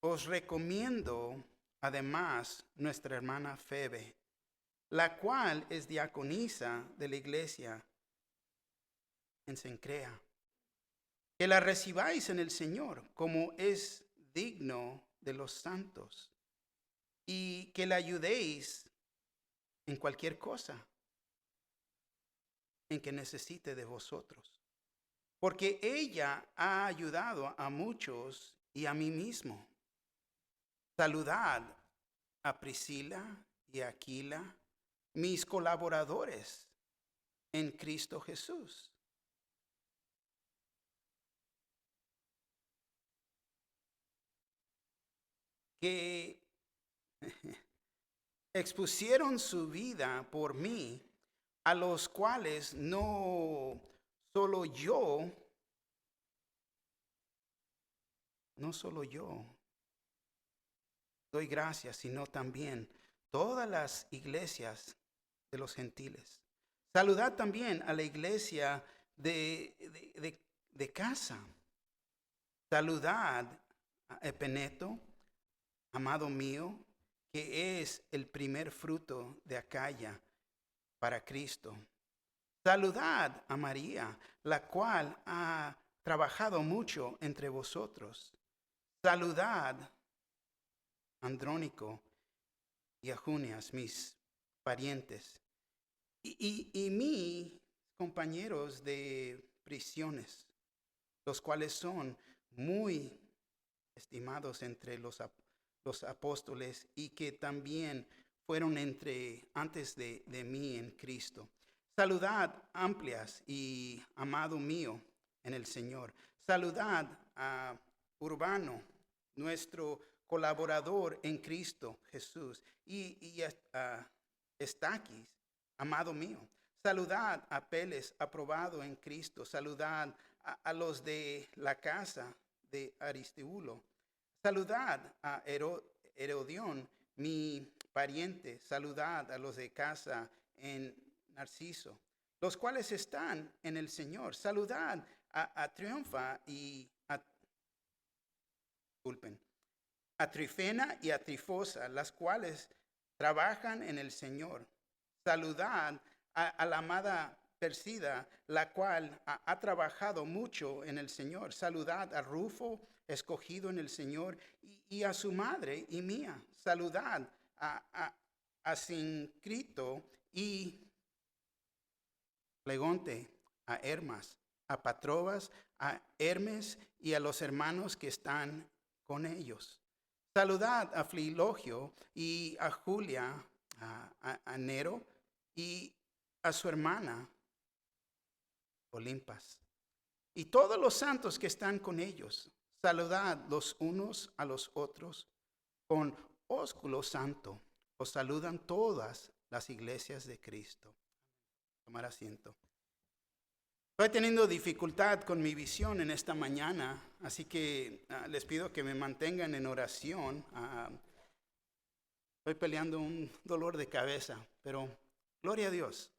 os recomiendo además nuestra hermana Febe, la cual es diaconisa de la iglesia en Cencrea. Que la recibáis en el Señor, como es digno de los santos, y que la ayudéis en cualquier cosa en que necesite de vosotros. Porque ella ha ayudado a muchos y a mí mismo. Saludad a Priscila y a Aquila, mis colaboradores en Cristo Jesús. Que expusieron su vida por mí, a los cuales no solo yo doy gracias, sino también todas las iglesias de los gentiles. Saludad también a la iglesia de casa. Saludad a Epeneto, amado mío, que es el primer fruto de Acaya para Cristo. Saludad a María, la cual ha trabajado mucho entre vosotros. Saludad a Andrónico y a Junias, mis parientes, y mis compañeros de prisiones, los cuales son muy estimados entre los apóstoles y que también fueron antes de mí en Cristo. Saludad Amplias y amado mío en el Señor. Saludad a Urbano, nuestro colaborador en Cristo Jesús, y a Estaquis, amado mío. Saludad a Peles, aprobado en Cristo. Saludad a los de la casa de Aristibulo. Saludad a Herodión, mi pariente. Saludad a los de casa en Narciso, los cuales están en el Señor. Saludad a Triunfa y a Trifena y a Trifosa, las cuales trabajan en el Señor. Saludad a la amada Persida, la cual ha trabajado mucho en el Señor. Saludad a Rufo, escogido en el Señor, y a su madre y mía. Saludad a Sincrito y Plegonte, a Hermas, a Patrobas, a Hermes y a los hermanos que están con ellos. Saludad a Filogio y a Julia, a Nero y a su hermana Olimpas, y todos los santos que están con ellos. Saludad los unos a los otros con ósculo santo. Os saludan todas las iglesias de Cristo. Tomar asiento. Estoy teniendo dificultad con mi visión en esta mañana, así que les pido que me mantengan en oración. Estoy peleando un dolor de cabeza, pero gloria a Dios.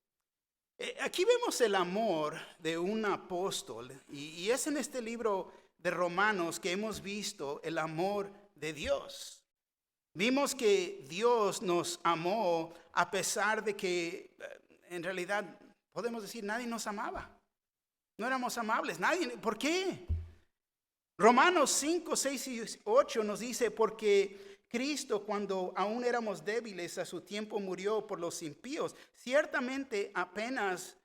Aquí vemos el amor de un apóstol, y es en este libro de Romanos que hemos visto el amor de Dios. Vimos que Dios nos amó a pesar de que en realidad podemos decir nadie nos amaba. No éramos amables, nadie. ¿Por qué? Romanos 5, 6 y 8 nos dice, porque Cristo, cuando aún éramos débiles, a su tiempo murió por los impíos. Ciertamente apenas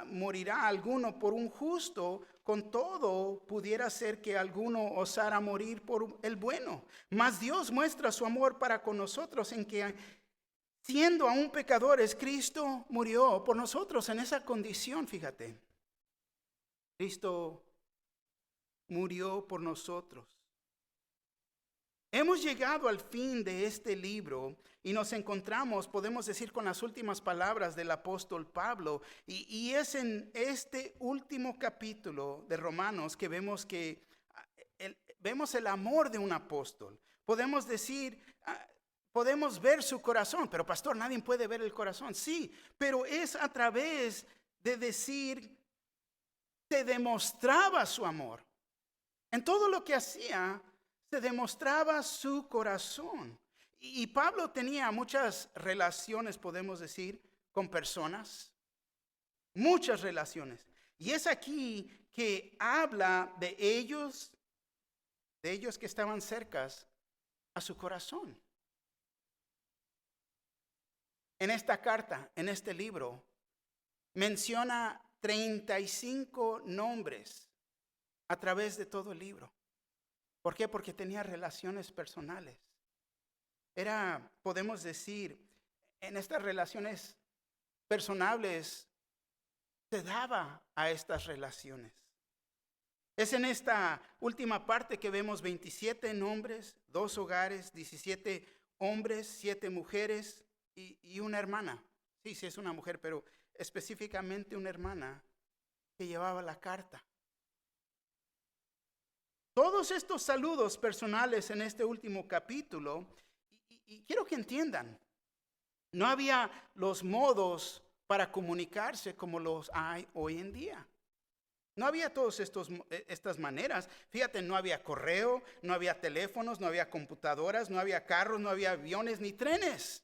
morirá alguno por un justo, con todo pudiera ser que alguno osara morir por el bueno. Mas Dios muestra su amor para con nosotros en que, siendo aún pecadores, Cristo murió por nosotros en esa condición, fíjate. Cristo murió por nosotros. Hemos llegado al fin de este libro y nos encontramos, podemos decir, con las últimas palabras del apóstol Pablo. Y es en este último capítulo de Romanos que vemos el amor de un apóstol. Podemos decir, podemos ver su corazón, pero pastor, nadie puede ver el corazón. Sí, pero es a través de decir, se demostraba su amor. En todo lo que hacía, se demostraba su corazón. Y Pablo tenía muchas relaciones, podemos decir, con personas. Muchas relaciones. Y es aquí que habla de ellos que estaban cercas a su corazón. En esta carta, en este libro, menciona 35 nombres a través de todo el libro. ¿Por qué? Porque tenía relaciones personales. Podemos decir, en estas relaciones personales se daba a estas relaciones. Es en esta última parte que vemos 27 nombres, 2 hogares, 17 hombres, 7 mujeres y una hermana. Sí, es una mujer, pero específicamente una hermana que llevaba la carta. Todos estos saludos personales en este último capítulo, y quiero que entiendan, no había los modos para comunicarse como los hay hoy en día. No había todas estas maneras. Fíjate, no había correo, no había teléfonos, no había computadoras, no había carros, no había aviones ni trenes.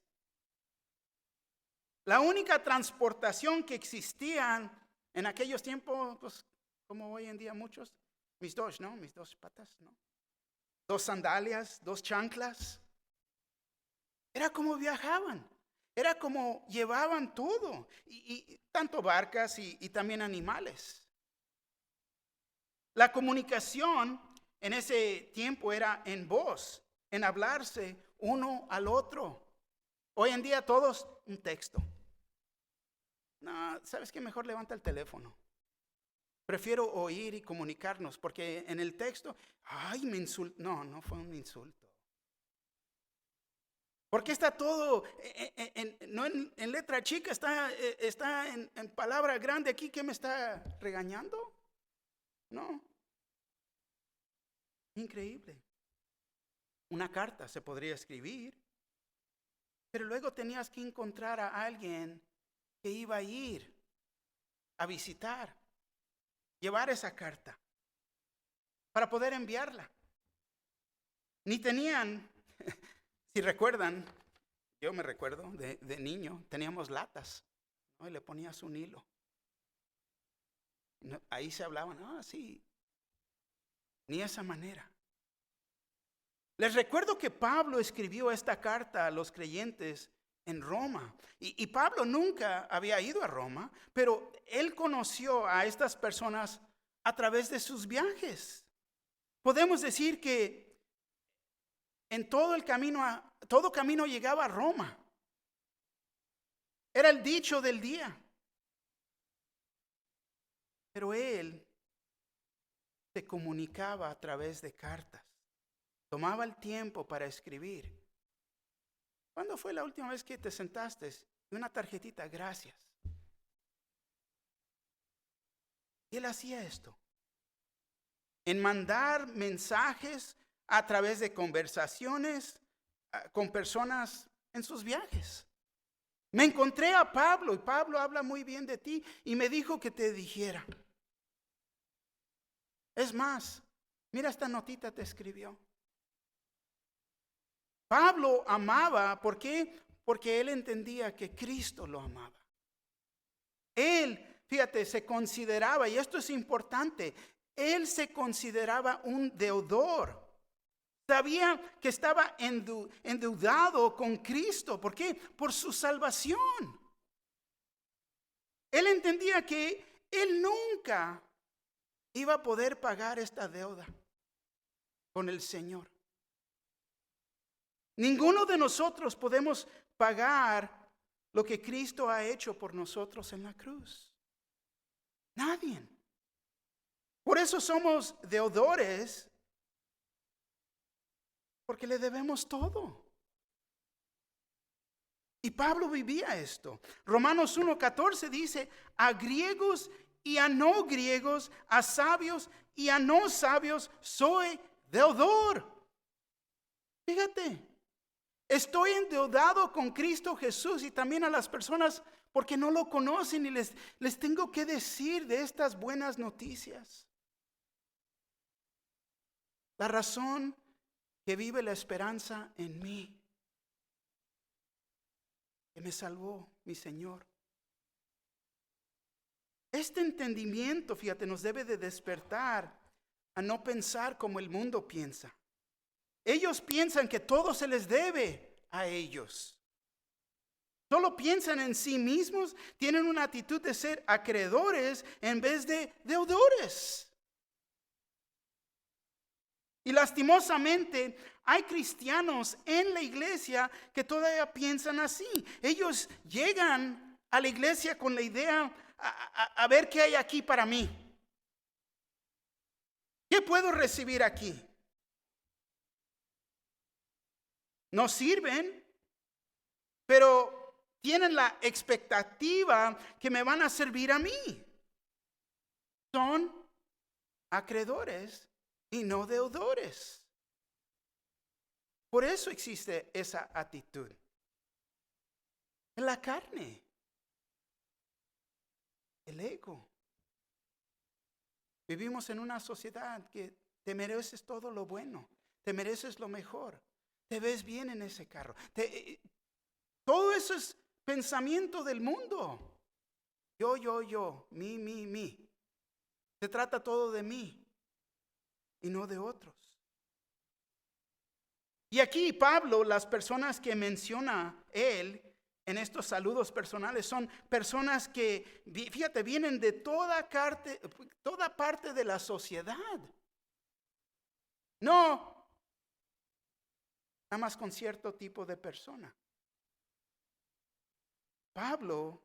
La única transportación que existían en aquellos tiempos, pues como hoy en día muchos, mis dos patas, ¿no? 2 sandalias, 2 chanclas. Era como viajaban. Era como llevaban todo. Y tanto barcas y también animales. La comunicación en ese tiempo era en voz, en hablarse uno al otro. Hoy en día todos un texto. No, ¿sabes qué? Mejor levanta el teléfono. Prefiero oír y comunicarnos, porque en el texto, me insultó. No fue un insulto. Porque está todo no en letra chica, está en palabra grande aquí. ¿Qué me está regañando? No. Increíble. Una carta se podría escribir, pero luego tenías que encontrar a alguien que iba a ir a visitar, llevar esa carta para poder enviarla. Ni tenían, si recuerdan, yo me recuerdo de niño, teníamos latas, ¿no? Y le ponías un hilo. No, ahí se hablaban, sí, ni esa manera. Les recuerdo que Pablo escribió esta carta a los creyentes en Roma. Y Pablo nunca había ido a Roma, pero él conoció a estas personas a través de sus viajes. Podemos decir que en todo el camino, todo camino llegaba a Roma. Era el dicho del día. Pero él se comunicaba a través de cartas. Tomaba el tiempo para escribir. ¿Cuándo fue la última vez que te sentaste y una tarjetita? Gracias. Y él hacía esto. En mandar mensajes a través de conversaciones con personas en sus viajes. Me encontré a Pablo y Pablo habla muy bien de ti y me dijo que te dijera. Es más, mira, esta notita te escribió. Pablo amaba, ¿por qué? Porque él entendía que Cristo lo amaba. Él, fíjate, se consideraba, y esto es importante, él se consideraba un deudor. Sabía que estaba endeudado con Cristo. ¿Por qué? Por su salvación. Él entendía que él nunca iba a poder pagar esta deuda con el Señor. Ninguno de nosotros podemos pagar lo que Cristo ha hecho por nosotros en la cruz. Nadie. Por eso somos deudores, porque le debemos todo. Y Pablo vivía esto. Romanos 1:14 dice, a griegos y a no griegos, a sabios y a no sabios, soy deudor. Fíjate. Estoy endeudado con Cristo Jesús y también a las personas porque no lo conocen y les tengo que decir de estas buenas noticias. La razón que vive la esperanza en mí, que me salvó mi Señor. Este entendimiento, fíjate, nos debe de despertar a no pensar como el mundo piensa. Ellos piensan que todo se les debe a ellos. Solo piensan en sí mismos, tienen una actitud de ser acreedores en vez de deudores. Y lastimosamente hay cristianos en la iglesia que todavía piensan así. Ellos llegan a la iglesia con la idea a ver qué hay aquí para mí. ¿Qué puedo recibir aquí? No sirven, pero tienen la expectativa que me van a servir a mí. Son acreedores y no deudores. Por eso existe esa actitud. En la carne, el ego. Vivimos en una sociedad que te mereces todo lo bueno, te mereces lo mejor, te ves bien en ese carro. Todo eso es pensamiento del mundo. Yo, mi. Se trata todo de mí y no de otros. Y aquí Pablo, las personas que menciona él en estos saludos personales son personas que, fíjate, vienen de toda parte de la sociedad. No, nada más con cierto tipo de persona. Pablo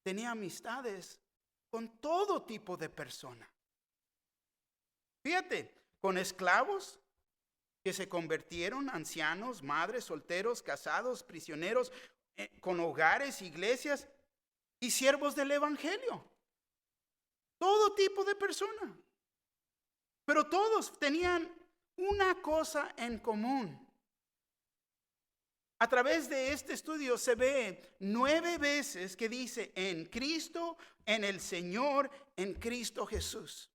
tenía amistades con todo tipo de personas. Fíjate, con esclavos que se convirtieron, ancianos, madres, solteros, casados, prisioneros, con hogares, iglesias y siervos del evangelio. Todo tipo de personas. Pero todos tenían una cosa en común. A través de este estudio se ve 9 veces que dice en Cristo, en el Señor, en Cristo Jesús.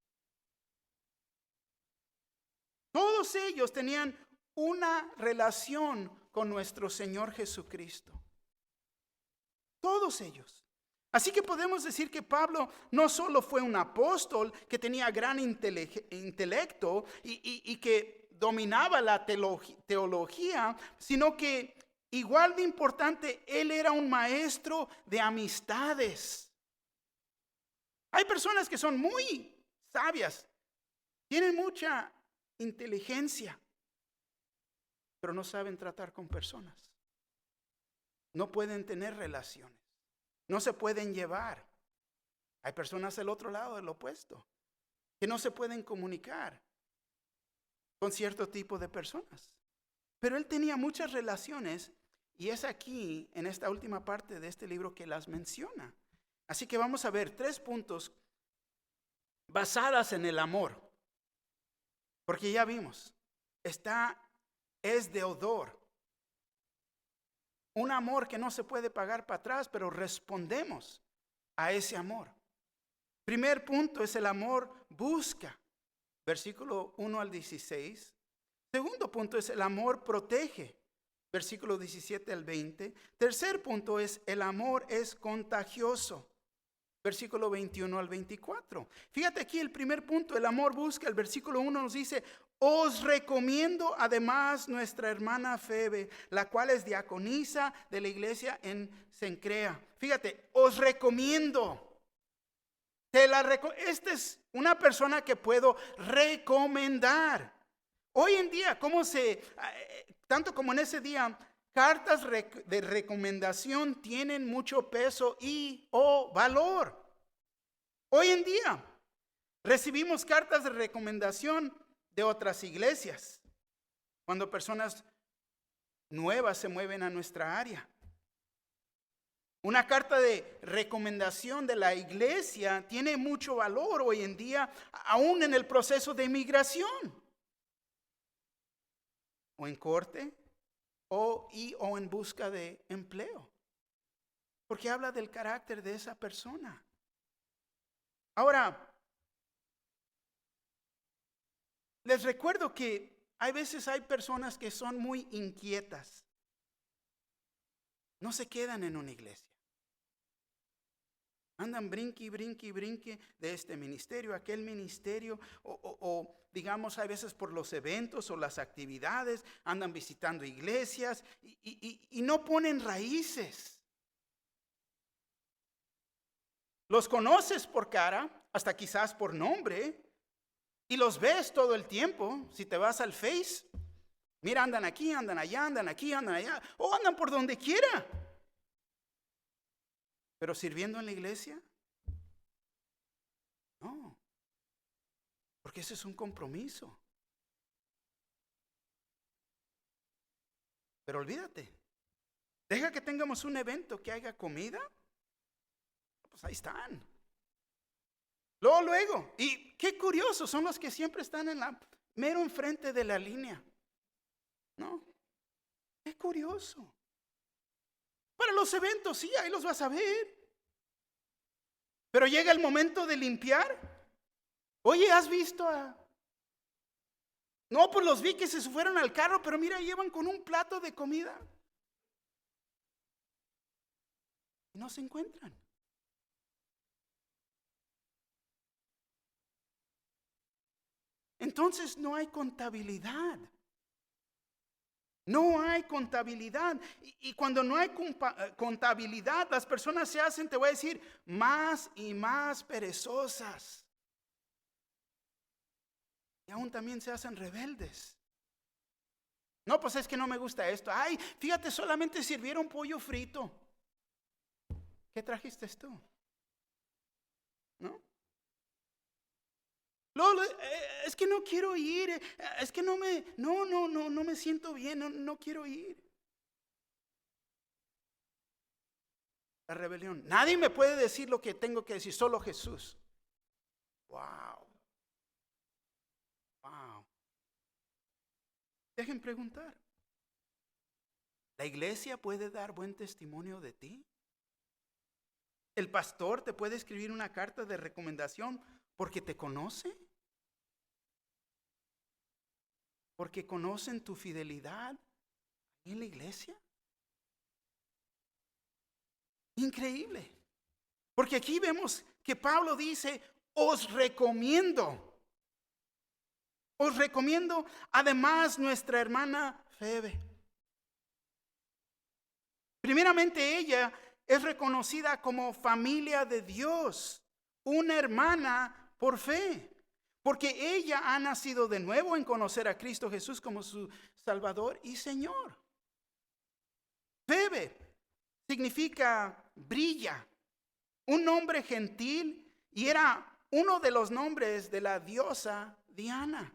Todos ellos tenían una relación con nuestro Señor Jesucristo. Todos ellos. Así que podemos decir que Pablo no solo fue un apóstol que tenía gran intelecto y que dominaba la teología, sino que igual de importante, él era un maestro de amistades. Hay personas que son muy sabias, tienen mucha inteligencia, pero no saben tratar con personas. No pueden tener relaciones. No se pueden llevar. Hay personas al otro lado del opuesto que no se pueden comunicar con cierto tipo de personas. Pero él tenía muchas relaciones y es aquí, en esta última parte de este libro, que las menciona. Así que vamos a ver 3 puntos basadas en el amor. Porque ya vimos, es deudor. Un amor que no se puede pagar para atrás, pero respondemos a ese amor. Primer punto es el amor busca. Versículo 1 al 16. Segundo punto es el amor protege. Versículo 17 al 20. Tercer punto es el amor es contagioso. Versículo 21 al 24. Fíjate aquí el primer punto, el amor busca. El versículo 1 nos dice: os recomiendo además nuestra hermana Febe, la cual es diaconisa de la iglesia en Cencrea. Fíjate, os recomiendo. Esta es una persona que puedo recomendar. Hoy en día, tanto como en ese día, cartas de recomendación tienen mucho peso o valor. Hoy en día recibimos cartas de recomendación de otras iglesias, cuando personas nuevas se mueven a nuestra área. Una carta de recomendación de la iglesia tiene mucho valor hoy en día, aún en el proceso de inmigración, o en corte, o en busca de empleo, porque habla del carácter de esa persona. Ahora, les recuerdo que hay veces hay personas que son muy inquietas. No se quedan en una iglesia. Andan brinque, brinque, brinque de este ministerio a aquel ministerio, o digamos a veces por los eventos o las actividades, andan visitando iglesias y no ponen raíces. Los conoces por cara, hasta quizás por nombre, y los ves todo el tiempo. Si te vas al Face, mira, andan aquí, andan allá, andan aquí, andan allá, o andan por donde quiera. Pero sirviendo en la iglesia, no, porque ese es un compromiso. Pero olvídate, deja que tengamos un evento que haya comida, pues ahí están. Luego, y qué curioso, son los que siempre están en la mero enfrente de la línea. ¿No? Qué curioso. Para los eventos, sí, ahí los vas a ver. Pero llega el momento de limpiar. Oye, ¿has visto a...? No, pues los vi que se fueron al carro, pero mira, llevan con un plato de comida. Y no se encuentran. Entonces no hay contabilidad. No hay contabilidad. Y cuando no hay contabilidad, las personas se hacen, te voy a decir, más y más perezosas. Y aún también se hacen rebeldes. No, pues es que no me gusta esto. Ay, fíjate, solamente sirvieron pollo frito. ¿Qué trajiste tú? ¿No? Es que no quiero ir, es que no me siento bien, no quiero ir. La rebelión. Nadie me puede decir lo que tengo que decir, solo Jesús. Wow. Dejen preguntar. ¿La iglesia puede dar buen testimonio de ti? ¿El pastor te puede escribir una carta de recomendación porque te conoce? ¿Porque conocen tu fidelidad en la iglesia? Increíble. Porque aquí vemos que Pablo dice, os recomiendo además nuestra hermana Febe. Primeramente ella es reconocida como familia de Dios, una hermana por fe, porque ella ha nacido de nuevo en conocer a Cristo Jesús como su Salvador y Señor. Febe significa brilla, un nombre gentil, y era uno de los nombres de la diosa Diana.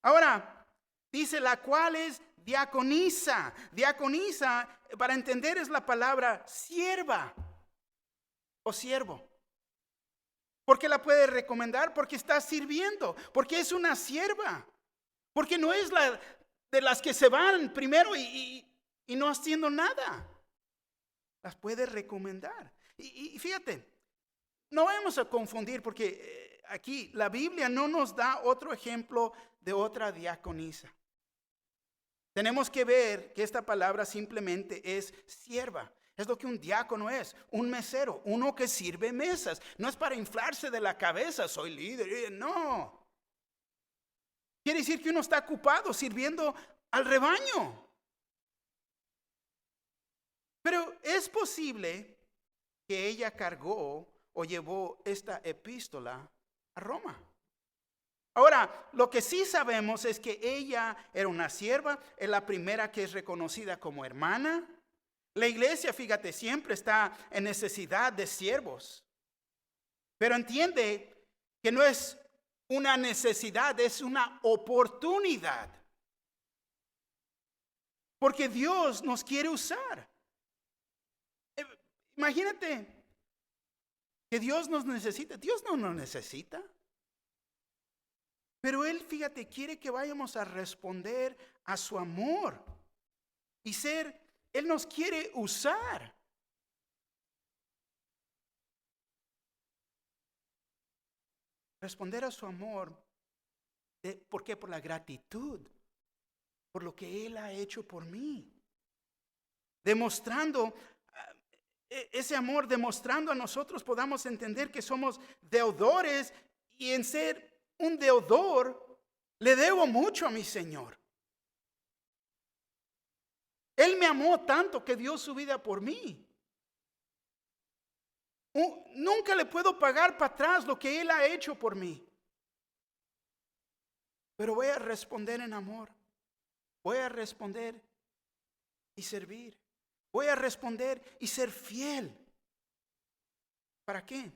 Ahora, dice la cual es diaconisa. Diaconisa, para entender, es la palabra sierva o siervo. ¿Por qué la puede recomendar? Porque está sirviendo, porque es una sierva, porque no es la de las que se van primero y no haciendo nada. Las puede recomendar. Y fíjate, no vamos a confundir, porque aquí la Biblia no nos da otro ejemplo de otra diaconisa. Tenemos que ver que esta palabra simplemente es sierva. Es lo que un diácono es, un mesero, uno que sirve mesas. No es para inflarse de la cabeza, soy líder, no. Quiere decir que uno está ocupado sirviendo al rebaño. Pero es posible que ella cargó o llevó esta epístola a Roma. Ahora, lo que sí sabemos es que ella era una sierva, es la primera que es reconocida como hermana. La iglesia, fíjate, siempre está en necesidad de siervos. Pero entiende que no es una necesidad, es una oportunidad. Porque Dios nos quiere usar. Imagínate que Dios nos necesita. Dios no nos necesita. Pero Él, fíjate, quiere que vayamos a responder a su amor. Y Él nos quiere usar. Responder a su amor ¿Por qué? Por la gratitud, por lo que Él ha hecho por mí. Demostrando ese amor, demostrando a nosotros podamos entender que somos deudores, y en ser un deudor le debo mucho a mi Señor. Él me amó tanto que dio su vida por mí. Nunca le puedo pagar para atrás lo que Él ha hecho por mí. Pero voy a responder en amor. Voy a responder y servir. Voy a responder y ser fiel. ¿Para qué?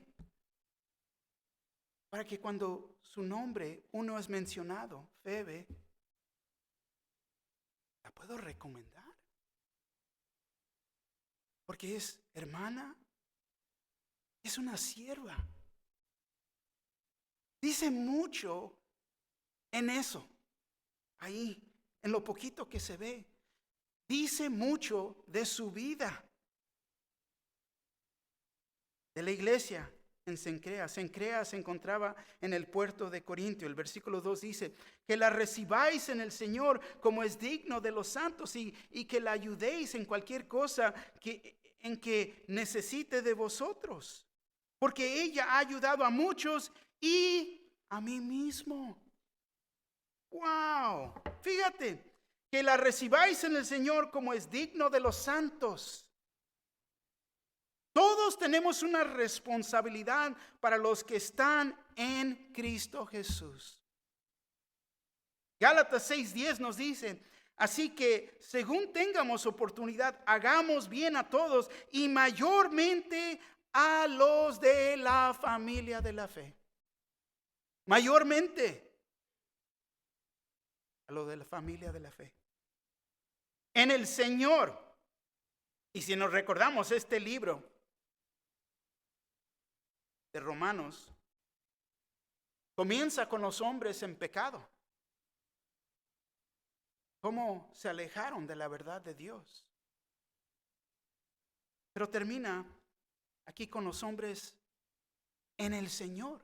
Para que cuando su nombre uno es mencionado, Febe, la puedo recomendar. Porque es hermana, es una sierva. Dice mucho en eso, ahí, en lo poquito que se ve. Dice mucho de su vida. De la iglesia en Cencrea. Cencrea se encontraba en el puerto de Corintio. El versículo 2 dice, que la recibáis en el Señor como es digno de los santos, y que la ayudéis en cualquier cosa en que necesite de vosotros. Porque ella ha ayudado a muchos y a mí mismo. ¡Wow! Fíjate, que la recibáis en el Señor como es digno de los santos. Todos tenemos una responsabilidad para los que están en Cristo Jesús. Gálatas 6:10 nos dice, así que según tengamos oportunidad, hagamos bien a todos y mayormente a los de la familia de la fe. Mayormente a los de la familia de la fe. En el Señor. Y si nos recordamos este libro de Romanos, comienza con los hombres en pecado. Cómo se alejaron de la verdad de Dios. Pero termina aquí con los hombres en el Señor.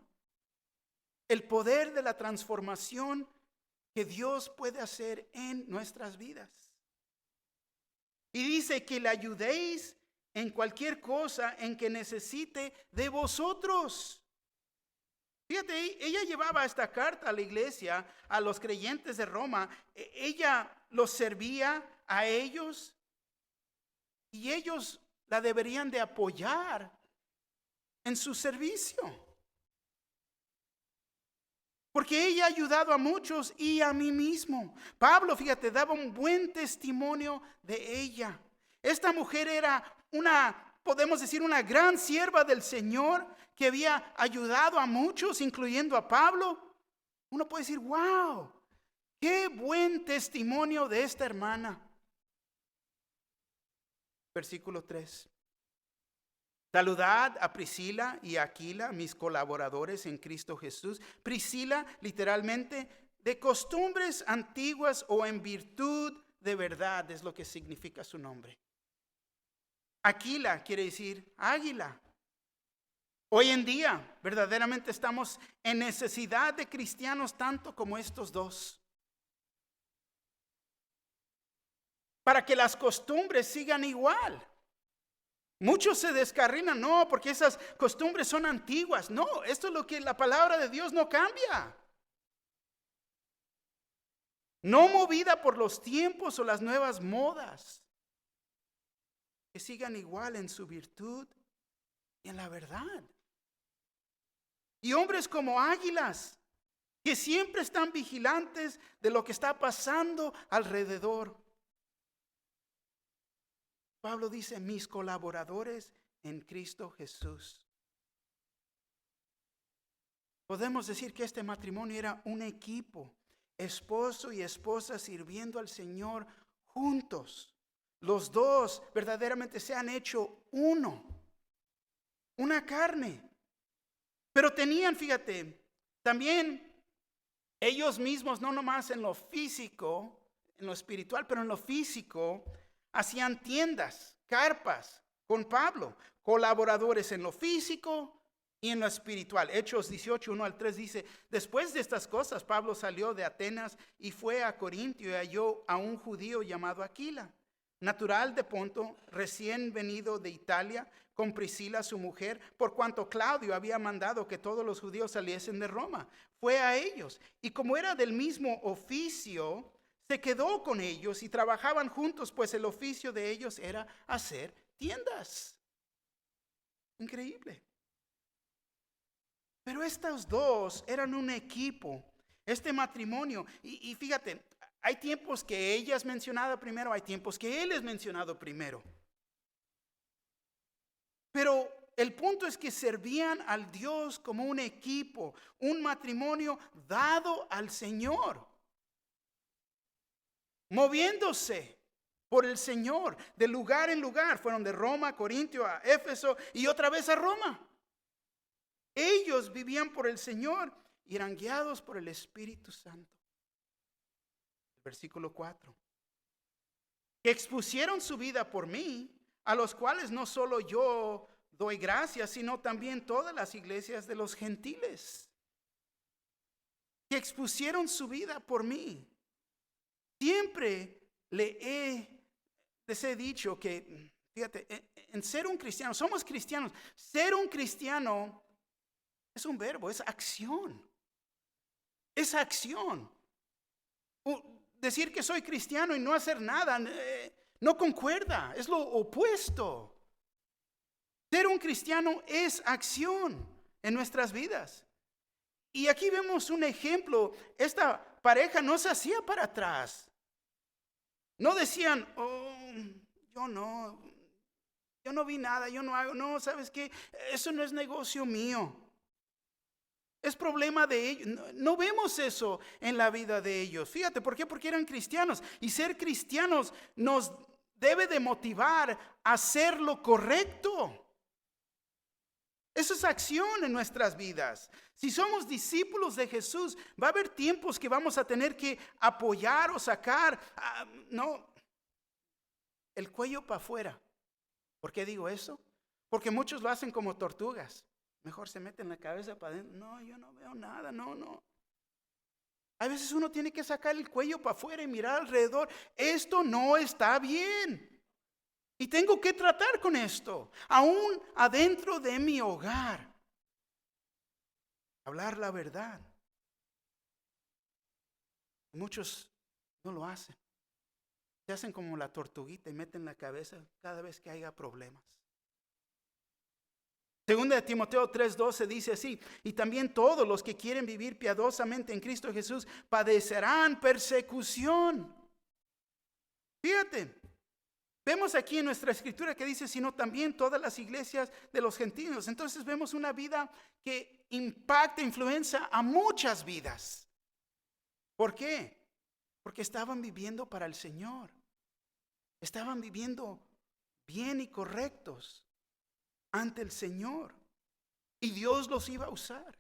El poder de la transformación que Dios puede hacer en nuestras vidas. Y dice que le ayudéis en cualquier cosa en que necesite de vosotros. Fíjate, ella llevaba esta carta a la iglesia, a los creyentes de Roma. Ella los servía a ellos y ellos la deberían de apoyar en su servicio. Porque ella ha ayudado a muchos y a mí mismo. Pablo, fíjate, daba un buen testimonio de ella. Esta mujer era podemos decir, una gran sierva del Señor que había ayudado a muchos, incluyendo a Pablo. Uno puede decir, wow, qué buen testimonio de esta hermana. Versículo 3. Saludad a Priscila y a Aquila, mis colaboradores en Cristo Jesús. Priscila, literalmente, de costumbres antiguas o en virtud de verdad, es lo que significa su nombre. Aquila quiere decir águila. Hoy en día, verdaderamente estamos en necesidad de cristianos tanto como estos dos. Para que las costumbres sigan igual. Muchos se descarrilan, no, porque esas costumbres son antiguas. No, esto es lo que la palabra de Dios no cambia. No movida por los tiempos o las nuevas modas. Que sigan igual en su virtud y en la verdad. Y hombres como águilas, que siempre están vigilantes de lo que está pasando alrededor. Pablo dice, mis colaboradores en Cristo Jesús. Podemos decir que este matrimonio era un equipo, esposo y esposa sirviendo al Señor juntos. Los dos verdaderamente se han hecho uno, una carne. Pero tenían, fíjate, también ellos mismos, no nomás en lo físico, en lo espiritual, pero en lo físico, hacían tiendas, carpas con Pablo, colaboradores en lo físico y en lo espiritual. Hechos 18, 1 al 3 dice: después de estas cosas, Pablo salió de Atenas y fue a Corintio y halló a un judío llamado Aquila, natural de Ponto, recién venido de Italia, con Priscila su mujer, por cuanto Claudio había mandado que todos los judíos saliesen de Roma. Fue a ellos, y como era del mismo oficio, se quedó con ellos y trabajaban juntos, pues el oficio de ellos era hacer tiendas. Increíble. Pero estos dos eran un equipo, este matrimonio. Y fíjate, hay tiempos que ella es mencionada primero, hay tiempos que él es mencionado primero. Pero el punto es que servían al Dios como un equipo, un matrimonio dado al Señor, moviéndose por el Señor de lugar en lugar. Fueron de Roma a Corintio, a Éfeso y otra vez a Roma. Ellos vivían por el Señor y eran guiados por el Espíritu Santo. Versículo 4. Que expusieron su vida por mí, a los cuales no solo yo doy gracias, sino también todas las iglesias de los gentiles. Que expusieron su vida por mí. Siempre les he dicho que, fíjate, en ser un cristiano, somos cristianos. Ser un cristiano es un verbo, es acción. Es acción. Decir que soy cristiano y no hacer nada no concuerda, es lo opuesto. Ser un cristiano es acción en nuestras vidas. Y aquí vemos un ejemplo. Esta pareja no se hacía para atrás. No decían: yo no vi nada, yo no hago. No, ¿sabes qué? Eso no es negocio mío. Es problema de ellos. No vemos eso en la vida de ellos. Fíjate, ¿por qué? Porque eran cristianos. Y ser cristianos nos debe de motivar a hacer lo correcto. Eso es acción en nuestras vidas. Si somos discípulos de Jesús, va a haber tiempos que vamos a tener que apoyar o sacar, el cuello para afuera. ¿Por qué digo eso? Porque muchos lo hacen como tortugas. Mejor se meten la cabeza para adentro. No, yo no veo nada, no. A veces uno tiene que sacar el cuello para afuera y mirar alrededor. Esto no está bien. Y tengo que tratar con esto, aún adentro de mi hogar. Hablar la verdad. Muchos no lo hacen. Se hacen como la tortuguita y meten la cabeza cada vez que haya problemas. Segunda de Timoteo 3:12 dice así: y también todos los que quieren vivir piadosamente en Cristo Jesús padecerán persecución. Fíjate. Vemos aquí en nuestra escritura que dice: sino también todas las iglesias de los gentiles. Entonces vemos una vida que impacta, influencia a muchas vidas. ¿Por qué? Porque estaban viviendo para el Señor. Estaban viviendo bien y correctos ante el Señor. Y Dios los iba a usar.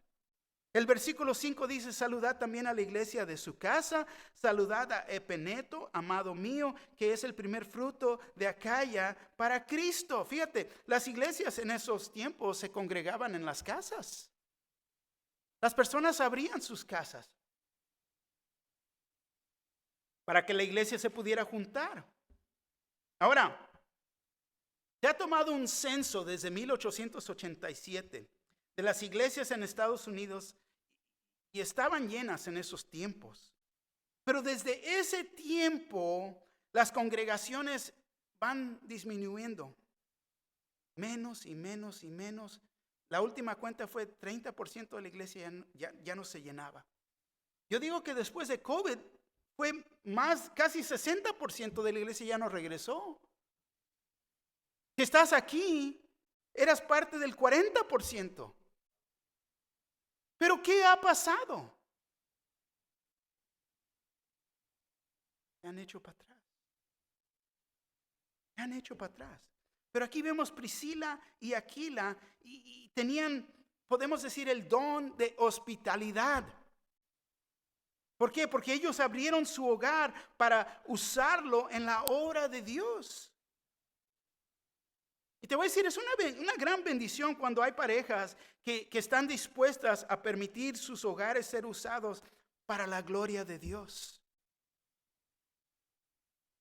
El versículo 5 dice: saludad también a la iglesia de su casa, saludad a Epeneto, amado mío, que es el primer fruto de Acaya para Cristo. Fíjate, las iglesias en esos tiempos se congregaban en las casas. Las personas abrían sus casas para que la iglesia se pudiera juntar. Ahora, se ha tomado un censo desde 1887 de las iglesias en Estados Unidos y estaban llenas en esos tiempos. Pero desde ese tiempo las congregaciones van disminuyendo. Menos y menos y menos. La última cuenta fue 30% de la iglesia ya no se llenaba. Yo digo que después de COVID fue más, casi 60% de la iglesia ya no regresó. Si estás aquí, eras parte del 40%. Pero ¿qué ha pasado? Se han hecho para atrás. Se han hecho para atrás. Pero aquí vemos Priscila y Aquila y tenían, podemos decir, el don de hospitalidad. ¿Por qué? Porque ellos abrieron su hogar para usarlo en la obra de Dios. Y te voy a decir, es una gran bendición cuando hay parejas que están dispuestas a permitir sus hogares ser usados para la gloria de Dios.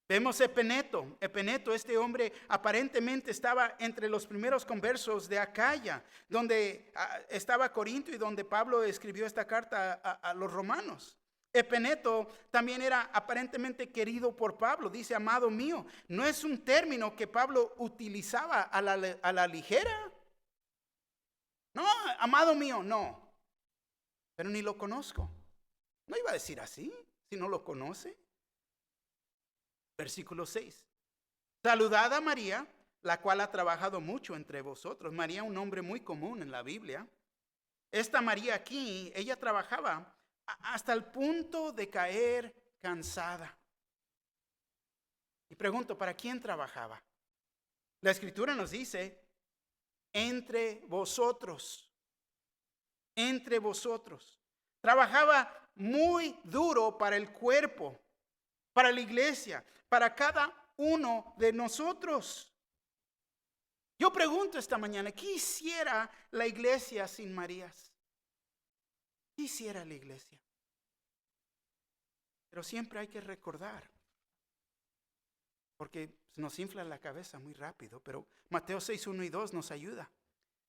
Vemos Epeneto. Epeneto, este hombre aparentemente estaba entre los primeros conversos de Acaya, donde estaba Corinto y donde Pablo escribió esta carta a los romanos. Epeneto también era aparentemente querido por Pablo. Dice, amado mío. No es un término que Pablo utilizaba a la ligera. No, amado mío, no. Pero ni lo conozco. No iba a decir así, si no lo conoce. Versículo 6. Saludad a María, la cual ha trabajado mucho entre vosotros. María, un nombre muy común en la Biblia. Esta María aquí, ella trabajaba hasta el punto de caer cansada. Y pregunto, ¿para quién trabajaba? La Escritura nos dice, entre vosotros. Entre vosotros. Trabajaba muy duro para el cuerpo, para la iglesia, para cada uno de nosotros. Yo pregunto esta mañana, ¿qué hiciera la iglesia sin Marías? ¿Qué hiciera la iglesia? Pero siempre hay que recordar, porque se nos infla la cabeza muy rápido, pero Mateo 6, 1 y 2 nos ayuda.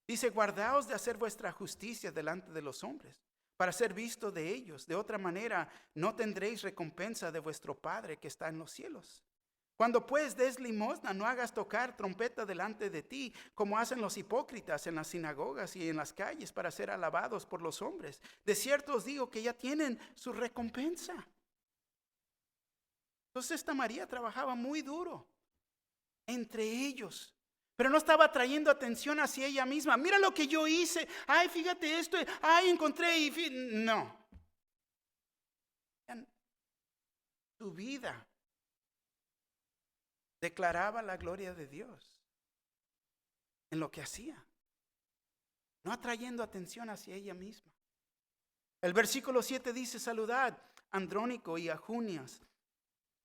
Dice, guardaos de hacer vuestra justicia delante de los hombres, para ser visto de ellos. De otra manera, no tendréis recompensa de vuestro Padre que está en los cielos. Cuando pues des limosna, no hagas tocar trompeta delante de ti, como hacen los hipócritas en las sinagogas y en las calles para ser alabados por los hombres. De cierto os digo que ya tienen su recompensa. Entonces esta María trabajaba muy duro entre ellos, pero no estaba trayendo atención hacia ella misma. Mira lo que yo hice. Ay, fíjate esto. Ay, encontré. No. Su vida declaraba la gloria de Dios en lo que hacía, no atrayendo atención hacia ella misma. El versículo 7 dice, saludad a Andrónico y a Junias,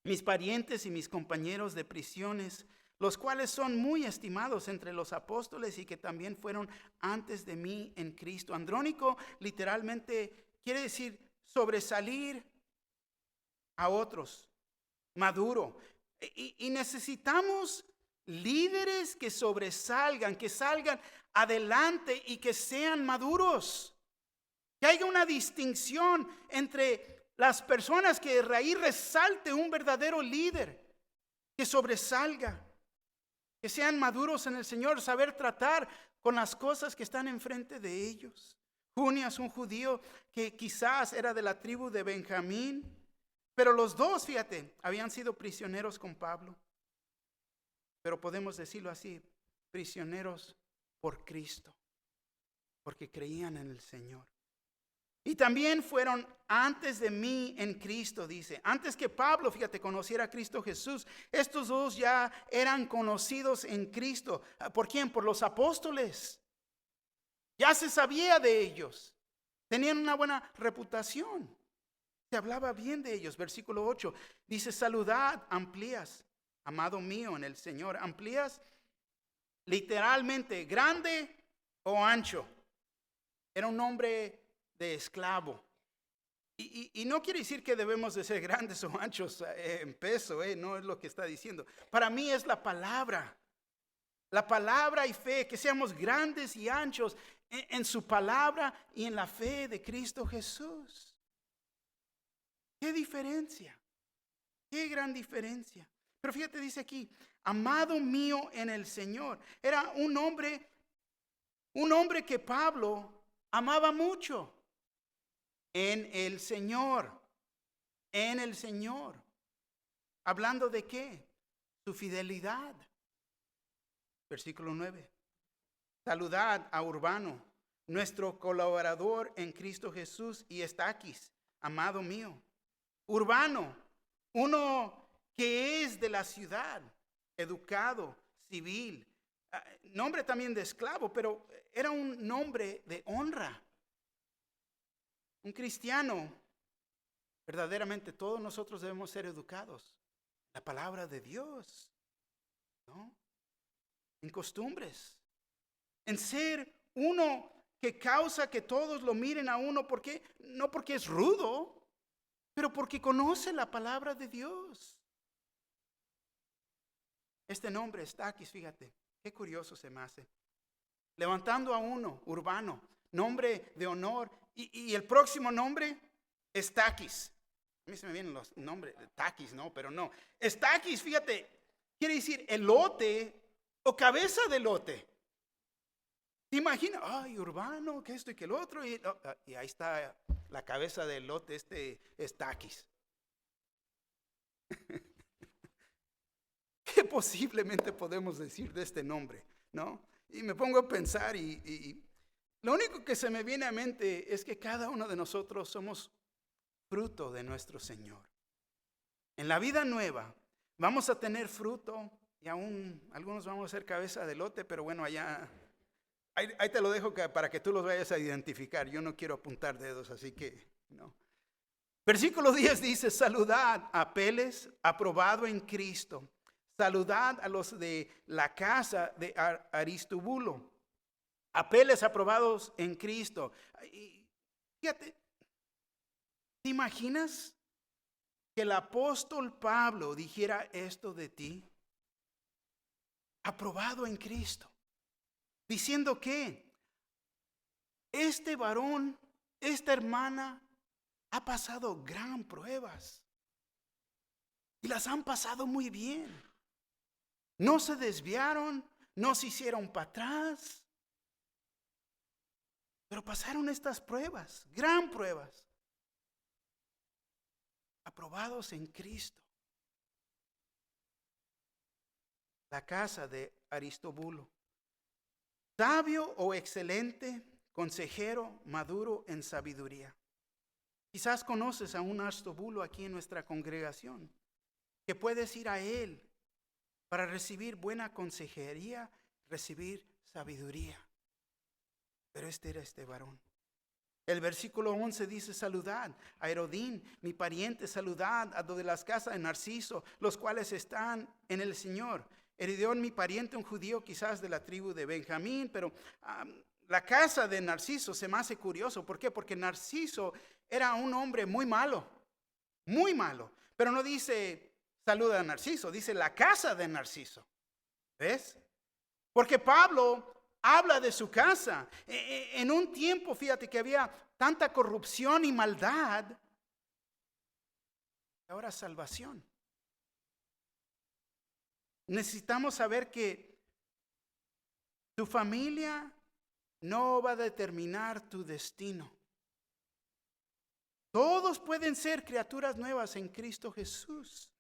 mis parientes y mis compañeros de prisiones, los cuales son muy estimados entre los apóstoles y que también fueron antes de mí en Cristo. Andrónico literalmente quiere decir sobresalir a otros, maduro. Y necesitamos líderes que sobresalgan, que salgan adelante y que sean maduros. Que haya una distinción entre las personas, que de ahí resalte un verdadero líder, que sobresalga, que sean maduros en el Señor, saber tratar con las cosas que están enfrente de ellos. Junias, un judío que quizás era de la tribu de Benjamín, pero los dos, fíjate, habían sido prisioneros con Pablo. Pero podemos decirlo así, prisioneros por Cristo, porque creían en el Señor. Y también fueron antes de mí en Cristo, dice. Antes que Pablo, fíjate, conociera a Cristo Jesús, estos dos ya eran conocidos en Cristo. ¿Por quién? Por los apóstoles. Ya se sabía de ellos. Tenían una buena reputación. Se hablaba bien de ellos. Versículo 8 dice, saludad Amplias, amado mío en el Señor. Amplias, literalmente, grande o ancho. Era un nombre de esclavo. Y no quiere decir que debemos de ser grandes o anchos en peso, no es lo que está diciendo. Para mí es la palabra y fe, que seamos grandes y anchos en su palabra y en la fe de Cristo Jesús. ¿Qué diferencia? ¿Qué gran diferencia? Pero fíjate, dice aquí, amado mío en el Señor. Era un hombre que Pablo amaba mucho. En el Señor. En el Señor. ¿Hablando de qué? Su fidelidad. Versículo 9. Saludad a Urbano, nuestro colaborador en Cristo Jesús, y Estaquis, amado mío. Urbano, uno que es de la ciudad, educado, civil, nombre también de esclavo, pero era un nombre de honra. Un cristiano, verdaderamente todos nosotros debemos ser educados. La palabra de Dios, ¿no? en costumbres, en ser uno que causa que todos lo miren a uno, porque no porque es rudo, pero porque conoce la palabra de Dios. Este nombre, Estaquis, fíjate, qué curioso se me hace. Levantando a uno, Urbano, nombre de honor, y el próximo nombre, Estaquis. A mí se me vienen los nombres, Taquis, no, pero no. Estaquis, fíjate, quiere decir elote o cabeza de elote. ¿Te imaginas? Ay, Urbano, que esto y que el otro. Y ahí está la cabeza del elote, Estaquis. ¿Qué posiblemente podemos decir de este nombre? ¿No? Y me pongo a pensar y lo único que se me viene a mente es que cada uno de nosotros somos fruto de nuestro Señor. En la vida nueva vamos a tener fruto y aún algunos vamos a ser cabeza de elote, pero bueno, allá, ahí te lo dejo para que tú los vayas a identificar. Yo no quiero apuntar dedos, así que no. Versículo 10 dice, saludad a Apeles, aprobado en Cristo. Saludad a los de la casa de Aristóbulo. Apeles aprobados en Cristo. Y fíjate, ¿te imaginas que el apóstol Pablo dijera esto de ti? Aprobado en Cristo. Diciendo que este varón, esta hermana, ha pasado gran pruebas. Y las han pasado muy bien. No se desviaron, no se hicieron para atrás. Pero pasaron estas pruebas, gran pruebas. Aprobados en Cristo. La casa de Aristóbulo. Sabio o excelente, consejero, maduro en sabiduría. Quizás conoces a un Aristóbulo aquí en nuestra congregación, que puedes ir a él para recibir buena consejería, recibir sabiduría. Pero este era este varón. El versículo 11 dice, saludad a Herodín, mi pariente, saludad a los de las casas de Narciso, los cuales están en el Señor. Herodón, mi pariente, un judío quizás de la tribu de Benjamín, pero la casa de Narciso se me hace curioso. ¿Por qué? Porque Narciso era un hombre muy malo, pero no dice saluda a Narciso, dice la casa de Narciso. ¿Ves? Porque Pablo habla de su casa. En un tiempo, fíjate que había tanta corrupción y maldad. Ahora salvación. Necesitamos saber que tu familia no va a determinar tu destino. Todos pueden ser criaturas nuevas en Cristo Jesús.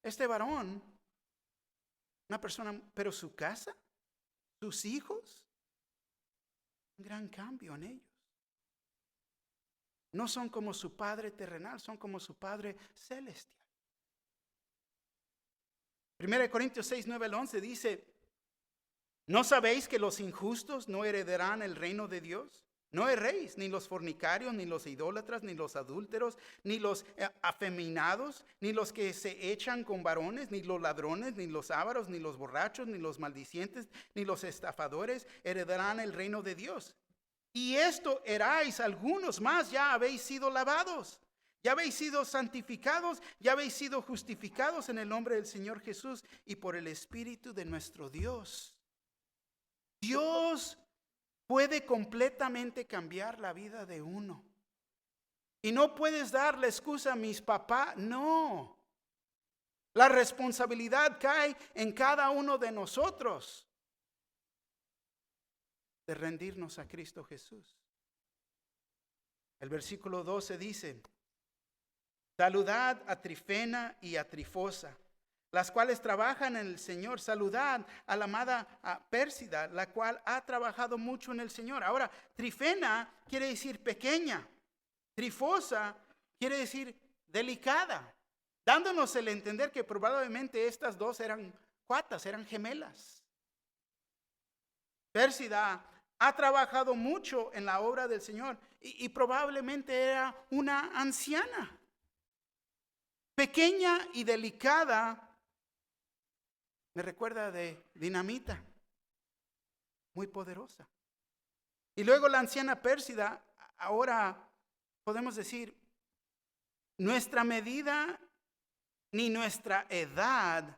Este varón, una persona, pero su casa, sus hijos, un gran cambio en ellos. No son como su padre terrenal, son como su padre celestial. 1 Corintios 6, 9 al 11 dice, ¿no sabéis que los injustos no heredarán el reino de Dios? No erréis, ni los fornicarios, ni los idólatras, ni los adúlteros, ni los afeminados, ni los que se echan con varones, ni los ladrones, ni los ávaros, ni los borrachos, ni los maldicientes, ni los estafadores heredarán el reino de Dios. Y esto erais algunos más, ya habéis sido lavados, ya habéis sido santificados, ya habéis sido justificados en el nombre del Señor Jesús y por el Espíritu de nuestro Dios. Dios puede completamente cambiar la vida de uno. Y no puedes dar la excusa a mis papás, no. La responsabilidad cae en cada uno de nosotros de rendirnos a Cristo Jesús. El versículo 12 dice, saludad a Trifena y a Trifosa, las cuales trabajan en el Señor. Saludad a la amada Pérsida, la cual ha trabajado mucho en el Señor. Ahora, Trifena quiere decir pequeña. Trifosa quiere decir delicada, dándonos el entender que probablemente estas dos eran cuatas, eran gemelas. Pérsida ha trabajado mucho en la obra del Señor y probablemente era una anciana. Pequeña y delicada Me recuerda de dinamita, muy poderosa. Y luego la anciana Pérsida, ahora podemos decir, nuestra medida ni nuestra edad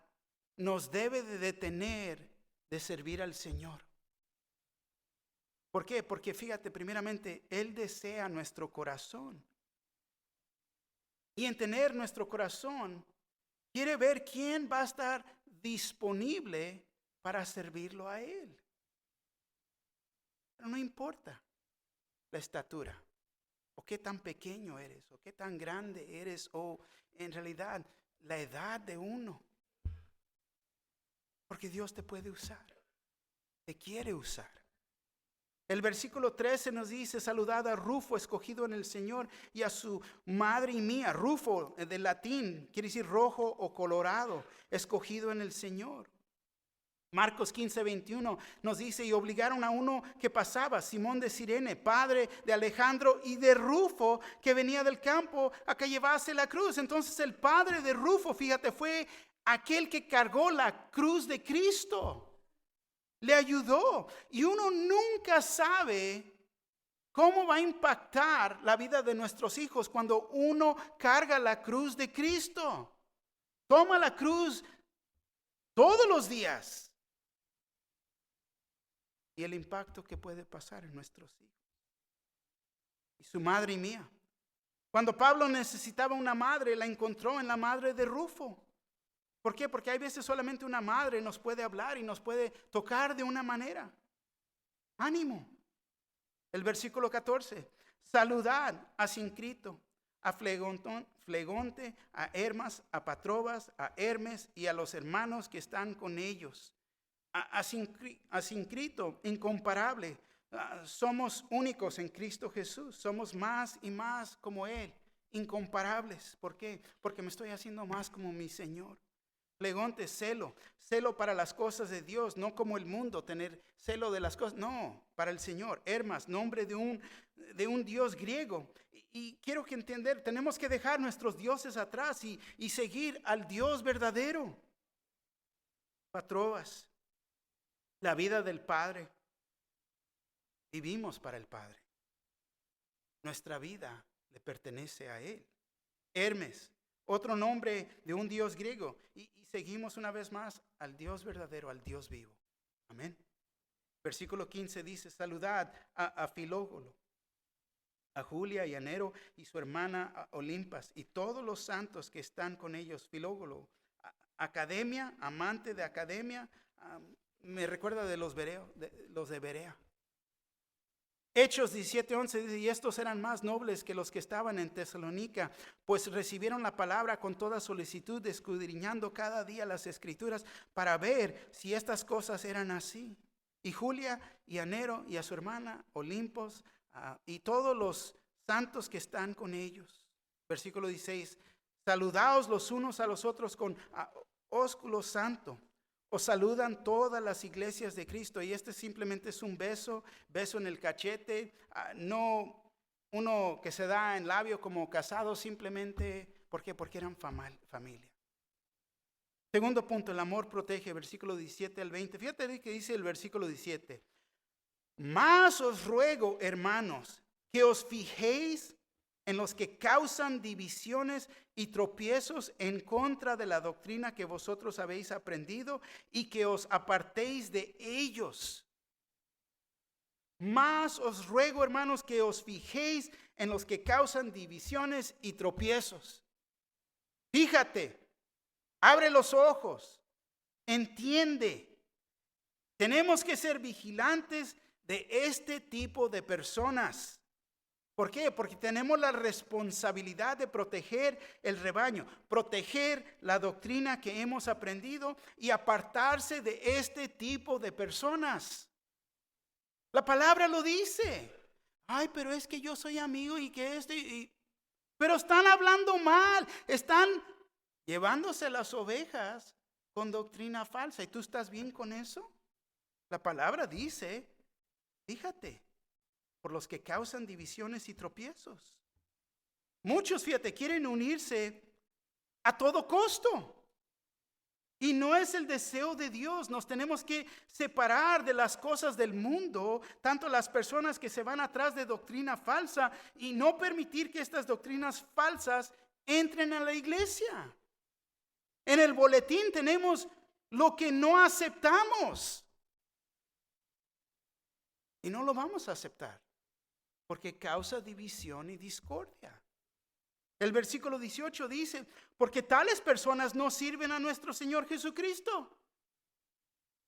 nos debe de detener de servir al Señor. ¿Por qué? Porque fíjate, primeramente, Él desea nuestro corazón. Y en tener nuestro corazón, quiere ver quién va a estar disponible para servirlo a Él. Pero no importa la estatura, o qué tan pequeño eres, o qué tan grande eres, o en realidad la edad de uno. Porque Dios te puede usar, te quiere usar. El versículo 13 nos dice, saludad a Rufo, escogido en el Señor, y a su madre y mía. Rufo, del latín, quiere decir rojo o colorado, escogido en el Señor. Marcos 15:21 nos dice, y obligaron a uno que pasaba, Simón de Cirene, padre de Alejandro y de Rufo, que venía del campo, a que llevase la cruz. Entonces el padre de Rufo, fíjate, fue aquel que cargó la cruz de Cristo. Le ayudó. Y uno nunca sabe cómo va a impactar la vida de nuestros hijos cuando uno carga la cruz de Cristo. Toma la cruz todos los días. Y el impacto que puede pasar en nuestros hijos. Y su madre y mía. Cuando Pablo necesitaba una madre, la encontró en la madre de Rufo. ¿Por qué? Porque hay veces solamente una madre nos puede hablar y nos puede tocar de una manera. Ánimo. El versículo 14. Saludad a Sincrito, a Flegonte, a Hermas, a Patrobas, a Hermes y a los hermanos que están con ellos. A Sincrito, incomparable. Somos únicos en Cristo Jesús. Somos más y más como Él. Incomparables. ¿Por qué? Porque me estoy haciendo más como mi Señor. Flegonte, celo para las cosas de Dios, no como el mundo, tener celo de las cosas, no, para el Señor. Hermas, nombre de un Dios griego. Y quiero que entender, tenemos que dejar nuestros dioses atrás y seguir al Dios verdadero. Patrobas, la vida del Padre. Vivimos para el Padre. Nuestra vida le pertenece a Él. Hermes, otro nombre de un Dios griego. Y seguimos una vez más al Dios verdadero, al Dios vivo. Amén. Versículo 15 dice, saludad a Filógolo, a Julia y a Nero y su hermana Olimpas y todos los santos que están con ellos. Filógolo, Academia, amante de Academia, me recuerda de los de Berea. Hechos 17:11 dice, y estos eran más nobles que los que estaban en Tesalónica, pues recibieron la palabra con toda solicitud, escudriñando cada día las escrituras para ver si estas cosas eran así. Y Julia y a Nero y a su hermana Olimpos y todos los santos que están con ellos. Versículo 16, saludaos los unos a los otros con ósculo santo. Os saludan todas las iglesias de Cristo. Y este simplemente es un beso en el cachete. No uno que se da en labio como casado, simplemente. ¿Por qué? Porque eran familia. Segundo punto, el amor protege, versículo 17 al 20. Fíjate que dice el versículo 17. Más os ruego, hermanos, que os fijéis en los que causan divisiones y tropiezos en contra de la doctrina que vosotros habéis aprendido y que os apartéis de ellos. Más os ruego, hermanos, que os fijéis en los que causan divisiones y tropiezos. Fíjate, abre los ojos, entiende. Tenemos que ser vigilantes de este tipo de personas. ¿Por qué? Porque tenemos la responsabilidad de proteger el rebaño, proteger la doctrina que hemos aprendido y apartarse de este tipo de personas. La palabra lo dice. Ay, pero es que yo soy amigo y que pero están hablando mal, están llevándose las ovejas con doctrina falsa. ¿Y tú estás bien con eso? La palabra dice, fíjate, por los que causan divisiones y tropiezos. Muchos, fíjate, quieren unirse a todo costo. Y no es el deseo de Dios. Nos tenemos que separar de las cosas del mundo, tanto las personas que se van atrás de doctrina falsa, y no permitir que estas doctrinas falsas entren a la iglesia. En el boletín tenemos lo que no aceptamos. Y no lo vamos a aceptar, porque causa división y discordia. El versículo 18 dice, porque tales personas no sirven a nuestro Señor Jesucristo,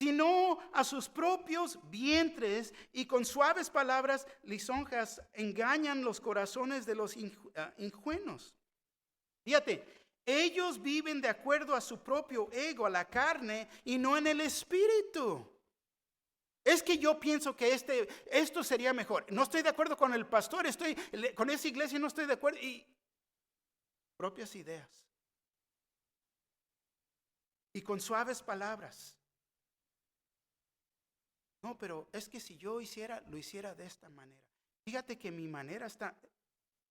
sino a sus propios vientres, y con suaves palabras lisonjas engañan los corazones de los ingenuos. Fíjate, ellos viven de acuerdo a su propio ego, a la carne, y no en el espíritu. Es que yo pienso que esto sería mejor. No estoy de acuerdo con el pastor, con esa iglesia no estoy de acuerdo. Y propias ideas. Y con suaves palabras. No, pero es que si yo lo hiciera de esta manera. Fíjate que mi manera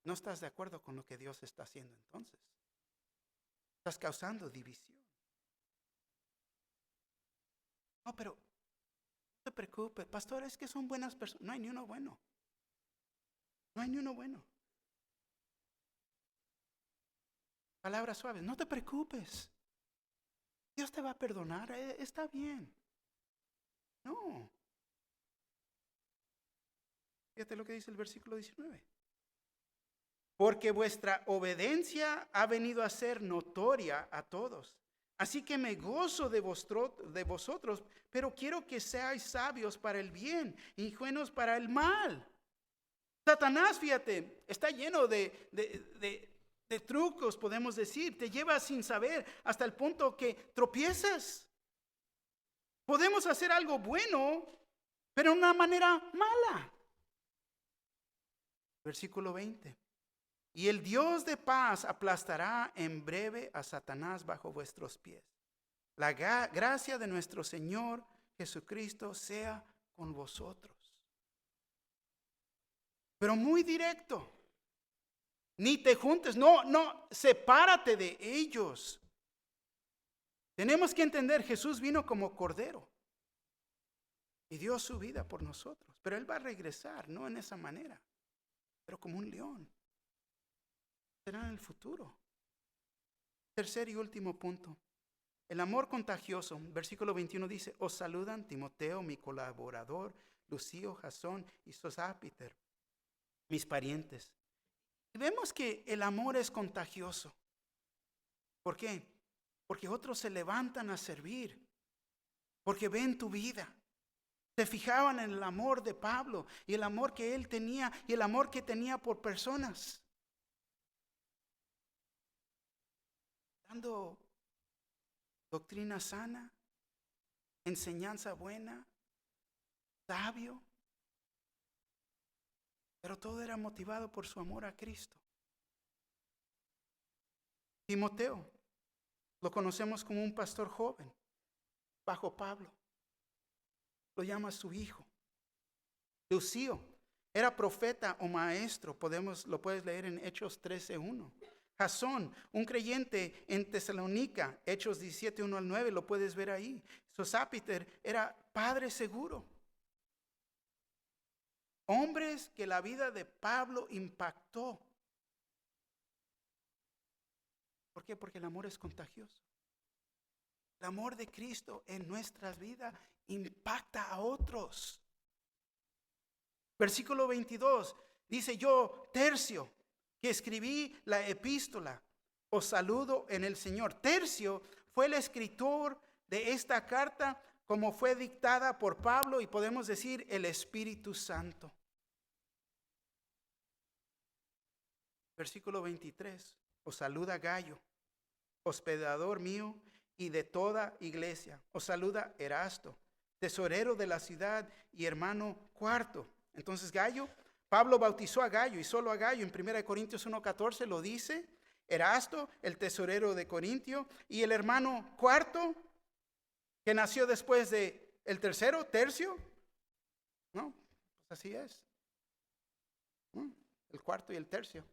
no estás de acuerdo con lo que Dios está haciendo entonces. Estás causando división. No, pero no te preocupes, pastor, es que son buenas personas. No hay ni uno bueno. No hay ni uno bueno. Palabras suaves, no te preocupes. Dios te va a perdonar, está bien. No. Fíjate lo que dice el versículo 19. Porque vuestra obediencia ha venido a ser notoria a todos. Así que me gozo de vosotros, pero quiero que seáis sabios para el bien, ingenuos para el mal. Satanás, fíjate, está lleno de trucos, podemos decir. Te lleva sin saber hasta el punto que tropiezas. Podemos hacer algo bueno, pero de una manera mala. Versículo 20. Y el Dios de paz aplastará en breve a Satanás bajo vuestros pies. La gracia de nuestro Señor Jesucristo sea con vosotros. Pero muy directo. Ni te juntes, no, sepárate de ellos. Tenemos que entender, Jesús vino como cordero y dio su vida por nosotros. Pero Él va a regresar, no en esa manera, pero como un león. Será en el futuro. Tercer y último punto. El amor contagioso. Versículo 21 dice, os saludan Timoteo, mi colaborador, Lucio, Jasón y Sosapiter, mis parientes. Y vemos que el amor es contagioso. ¿Por qué? Porque otros se levantan a servir. Porque ven tu vida. Se fijaban en el amor de Pablo y el amor que él tenía y el amor que tenía por personas. Dando doctrina sana, enseñanza buena, sabio. Pero todo era motivado por su amor a Cristo. Timoteo, lo conocemos como un pastor joven, bajo Pablo. Lo llama su hijo. Lucio, era profeta o maestro, lo puedes leer en Hechos 13:1. Jasón, un creyente en Tesalónica, Hechos 17:1 al 9, lo puedes ver ahí. Sosapiter era padre seguro. Hombres que la vida de Pablo impactó. ¿Por qué? Porque el amor es contagioso. El amor de Cristo en nuestras vidas impacta a otros. Versículo 22 dice, yo, Tercio, que escribí la epístola, os saludo en el Señor. Tercio fue el escritor de esta carta, como fue dictada por Pablo, y podemos decir el Espíritu Santo. Versículo 23, os saluda Gallo, hospedador mío y de toda iglesia. Os saluda Erasto, tesorero de la ciudad y hermano Cuarto. Entonces Gallo, Pablo bautizó a Gallo y solo a Gallo. En 1 Corintios 1:14 lo dice. Erasto, el tesorero de Corintio, y el hermano Cuarto, que nació después de el tercero, Tercio. No, pues así es. El cuarto y el tercio.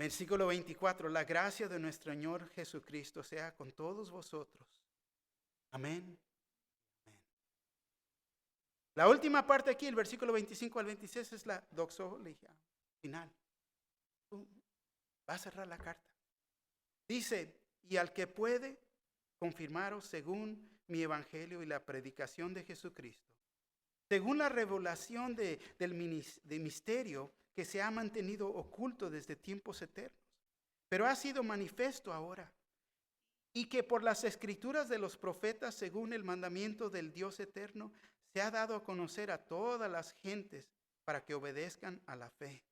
Versículo 24, la gracia de nuestro Señor Jesucristo sea con todos vosotros. Amén. Amén. La última parte aquí, el versículo 25 al 26, es la doxología final. Va a cerrar la carta. Dice, y al que puede confirmaros según mi evangelio y la predicación de Jesucristo, según la revelación de misterio que se ha mantenido oculto desde tiempos eternos, pero ha sido manifiesto ahora, y que por las escrituras de los profetas, según el mandamiento del Dios eterno, se ha dado a conocer a todas las gentes para que obedezcan a la fe.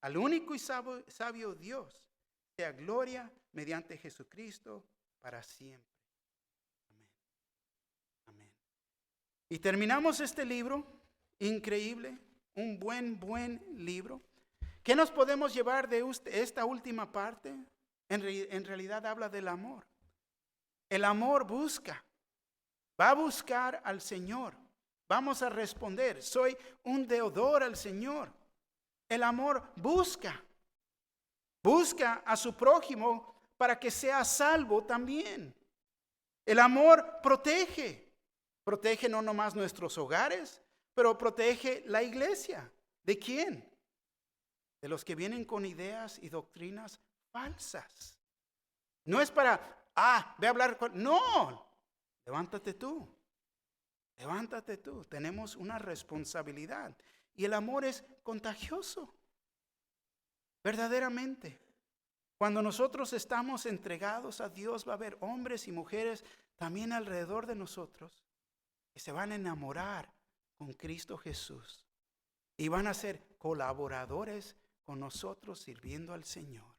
Al único y sabio Dios, sea gloria mediante Jesucristo para siempre. Amén. Amén. Y terminamos este libro increíble, un buen libro. ¿Qué nos podemos llevar de esta última parte? En realidad habla del amor. El amor busca, va a buscar al Señor. Vamos a responder, soy un deudor al Señor. El amor busca a su prójimo para que sea salvo también. El amor protege no nomás nuestros hogares, pero protege la iglesia. ¿De quién? De los que vienen con ideas y doctrinas falsas. No es para, ve a hablar con... No, levántate tú. Tenemos una responsabilidad. Y el amor es contagioso. Verdaderamente. Cuando nosotros estamos entregados a Dios, va a haber hombres y mujeres también alrededor de nosotros que se van a enamorar con Cristo Jesús y van a ser colaboradores con nosotros sirviendo al Señor.